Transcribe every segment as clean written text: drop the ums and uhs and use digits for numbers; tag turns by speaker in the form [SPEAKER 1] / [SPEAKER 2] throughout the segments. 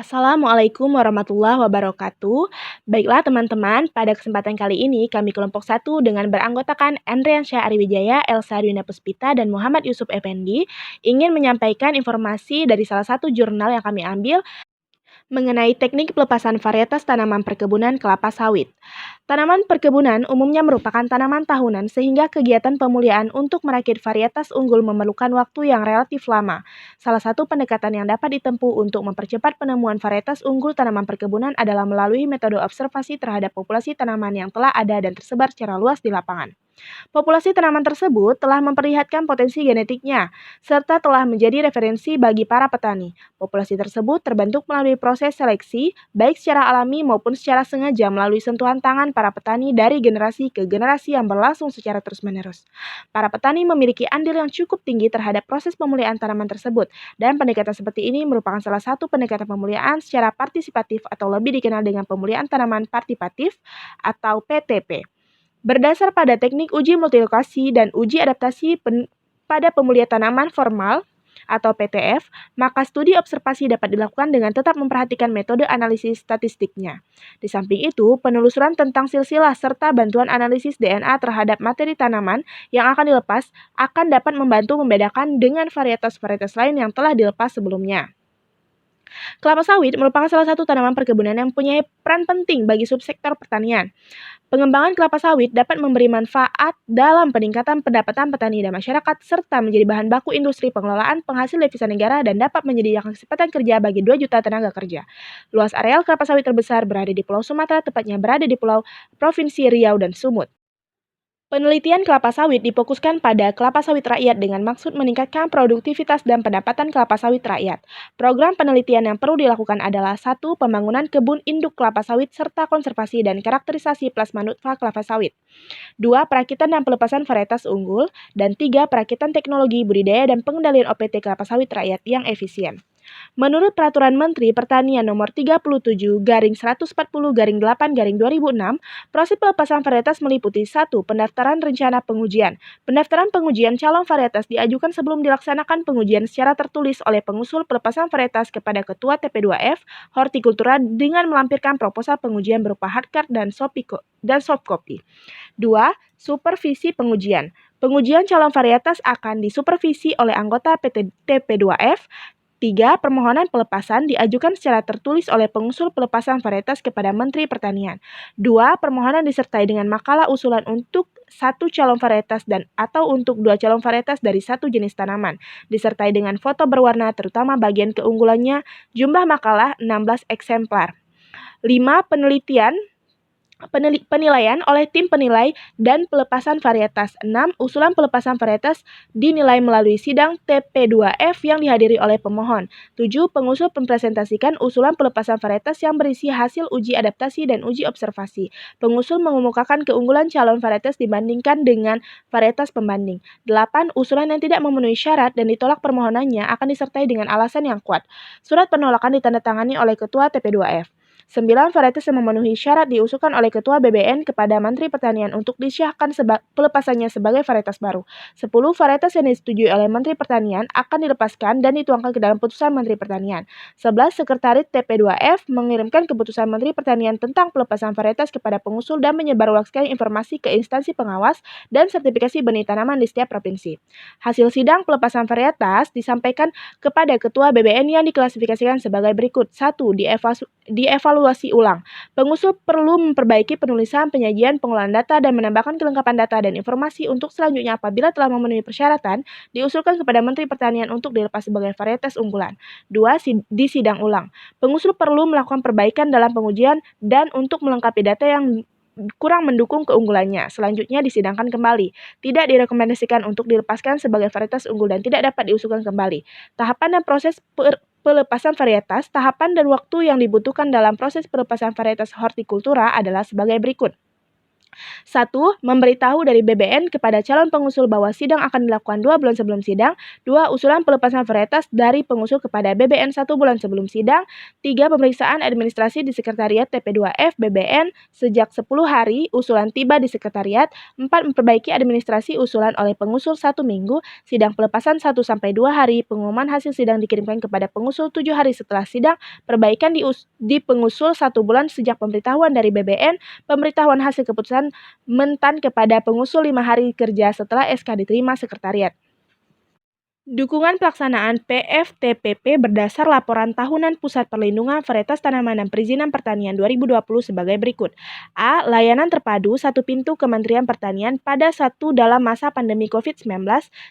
[SPEAKER 1] Assalamualaikum warahmatullahi wabarakatuh. Baiklah teman-teman, pada kesempatan kali ini kami kelompok satu dengan beranggotakan Andriansyah Ariwijaya, Elsa Dwina Puspita, dan Muhammad Yusuf Effendi ingin menyampaikan informasi dari salah satu jurnal yang kami ambil mengenai teknik pelepasan varietas tanaman perkebunan kelapa sawit. Tanaman perkebunan umumnya merupakan tanaman tahunan sehingga kegiatan pemuliaan untuk merakit varietas unggul memerlukan waktu yang relatif lama. Salah satu pendekatan yang dapat ditempuh untuk mempercepat penemuan varietas unggul tanaman perkebunan adalah melalui metode observasi terhadap populasi tanaman yang telah ada dan tersebar secara luas di lapangan. Populasi tanaman tersebut telah memperlihatkan potensi genetiknya, serta telah menjadi referensi bagi para petani. Populasi tersebut terbentuk melalui proses seleksi, baik secara alami maupun secara sengaja melalui sentuhan tangan para petani dari generasi ke generasi yang berlangsung secara terus-menerus. Para petani memiliki andil yang cukup tinggi terhadap proses pemuliaan tanaman tersebut, dan pendekatan seperti ini merupakan salah satu pendekatan pemuliaan secara partisipatif atau lebih dikenal dengan pemuliaan tanaman partipatif atau PTP. Berdasar pada teknik uji multilokasi dan uji adaptasi pada pemulihan tanaman formal atau PTF, maka studi observasi dapat dilakukan dengan tetap memperhatikan metode analisis statistiknya. Di samping itu, penelusuran tentang silsilah serta bantuan analisis DNA terhadap materi tanaman yang akan dilepas akan dapat membantu membedakan dengan varietas-varietas lain yang telah dilepas sebelumnya. Kelapa sawit merupakan salah satu tanaman perkebunan yang mempunyai peran penting bagi subsektor pertanian. Pengembangan kelapa sawit dapat memberi manfaat dalam peningkatan pendapatan petani dan masyarakat serta menjadi bahan baku industri pengelolaan penghasil devisa negara dan dapat menyediakan kesempatan kerja bagi 2 juta tenaga kerja. Luas areal kelapa sawit terbesar berada di Pulau Sumatera, tepatnya berada di Pulau Provinsi Riau dan Sumut. Penelitian kelapa sawit difokuskan pada kelapa sawit rakyat dengan maksud meningkatkan produktivitas dan pendapatan kelapa sawit rakyat. Program penelitian yang perlu dilakukan adalah 1. Pembangunan kebun induk kelapa sawit serta konservasi dan karakterisasi plasma nutfah kelapa sawit. 2. Perakitan dan pelepasan varietas unggul. Dan 3. Perakitan teknologi budidaya dan pengendalian OPT kelapa sawit rakyat yang efisien. Menurut Peraturan Menteri Pertanian Nomor 37/140/8/2006, proses pelepasan varietas meliputi 1. Pendaftaran rencana pengujian. Pendaftaran pengujian calon varietas diajukan sebelum dilaksanakan pengujian secara tertulis oleh pengusul pelepasan varietas kepada Ketua TP2F Hortikultura dengan melampirkan proposal pengujian berupa hardcard dan soft copy. 2. Supervisi pengujian. Pengujian calon varietas akan disupervisi oleh anggota PT TP2F. 3. Permohonan pelepasan diajukan secara tertulis oleh pengusul pelepasan varietas kepada Menteri Pertanian. 2. Permohonan disertai dengan makalah usulan untuk 1 calon varietas dan atau untuk 2 calon varietas dari 1 jenis tanaman, disertai dengan foto berwarna terutama bagian keunggulannya, jumlah makalah 16 eksemplar. 5. Penilaian oleh tim penilai dan pelepasan varietas. 6. Usulan pelepasan varietas dinilai melalui sidang TP2F yang dihadiri oleh pemohon. 7. Pengusul mempresentasikan usulan pelepasan varietas yang berisi hasil uji adaptasi dan uji observasi. Pengusul mengemukakan keunggulan calon varietas dibandingkan dengan varietas pembanding. 8. Usulan yang tidak memenuhi syarat dan ditolak permohonannya akan disertai dengan alasan yang kuat. Surat penolakan ditandatangani oleh Ketua TP2F. 9. Varietas yang memenuhi syarat diusulkan oleh Ketua BBN kepada Menteri Pertanian untuk disahkan pelepasannya sebagai varietas baru. 10. Varietas yang disetujui oleh Menteri Pertanian akan dilepaskan dan dituangkan ke dalam putusan Menteri Pertanian. 11. Sekretariat TP2F mengirimkan keputusan Menteri Pertanian tentang pelepasan varietas kepada pengusul dan menyebarluaskan informasi ke instansi pengawas dan sertifikasi benih tanaman di setiap provinsi. Hasil sidang pelepasan varietas disampaikan kepada Ketua BBN yang diklasifikasikan sebagai berikut. 1. Dievaluasi ulang. Pengusul perlu memperbaiki penulisan, penyajian, pengelolaan data, dan menambahkan kelengkapan data dan informasi untuk selanjutnya apabila telah memenuhi persyaratan, diusulkan kepada Menteri Pertanian untuk dilepas sebagai varietas unggulan. 2. Disidang ulang. Pengusul perlu melakukan perbaikan dalam pengujian dan untuk melengkapi data yang kurang mendukung keunggulannya. Selanjutnya disidangkan kembali. Tidak direkomendasikan untuk dilepaskan sebagai varietas unggul dan tidak dapat diusulkan kembali. Tahapan dan proses pelepasan varietas, tahapan dan waktu yang dibutuhkan dalam proses pelepasan varietas hortikultura adalah sebagai berikut. 1. Memberitahu dari BBN kepada calon pengusul bahwa sidang akan dilakukan 2 bulan sebelum sidang. 2. Usulan pelepasan varietas dari pengusul kepada BBN 1 bulan sebelum sidang. 3. Pemeriksaan administrasi di Sekretariat TP2F BBN sejak 10 hari usulan tiba di Sekretariat. 4. Memperbaiki administrasi usulan oleh pengusul 1 minggu. Sidang pelepasan 1-2 hari. Pengumuman hasil sidang dikirimkan kepada pengusul 7 hari setelah sidang. Perbaikan di pengusul 1 bulan sejak pemberitahuan dari BBN. Pemberitahuan hasil keputusan mentan kepada pengusul 5 hari kerja setelah SK diterima Sekretariat. Dukungan pelaksanaan PFTPP berdasar laporan tahunan Pusat Perlindungan Varietas Tanaman dan Perizinan Pertanian 2020 sebagai berikut. A. Layanan terpadu satu pintu Kementerian Pertanian pada dalam masa pandemi COVID-19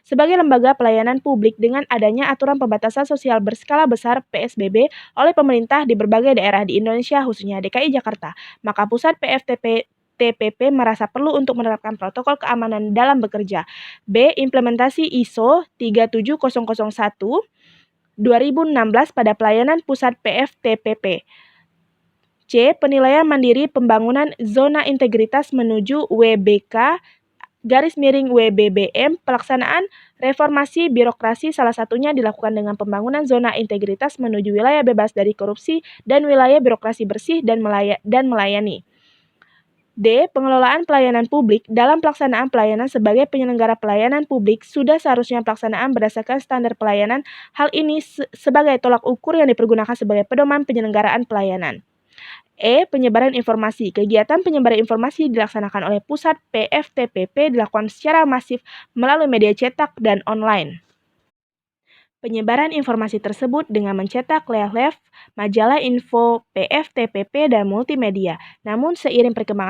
[SPEAKER 1] sebagai lembaga pelayanan publik dengan adanya aturan pembatasan sosial berskala besar PSBB oleh pemerintah di berbagai daerah di Indonesia khususnya DKI Jakarta. Maka Pusat TPP merasa perlu untuk menerapkan protokol keamanan dalam bekerja. B. Implementasi ISO 37001 2016 pada pelayanan pusat PFTPP. C. Penilaian mandiri pembangunan zona integritas menuju WBK WBBM. Pelaksanaan reformasi birokrasi salah satunya dilakukan dengan pembangunan zona integritas menuju wilayah bebas dari korupsi dan wilayah birokrasi bersih dan melayani. D. Pengelolaan pelayanan publik. Dalam pelaksanaan pelayanan sebagai penyelenggara pelayanan publik, sudah seharusnya pelaksanaan berdasarkan standar pelayanan. Hal ini sebagai tolak ukur yang dipergunakan sebagai pedoman penyelenggaraan pelayanan. E. Penyebaran informasi. Kegiatan penyebaran informasi dilaksanakan oleh pusat PFTPP dilakukan secara masif melalui media cetak dan online. Penyebaran informasi tersebut dengan mencetak leaflet, majalah info, PFTPP, dan multimedia. Namun seiring perkembangan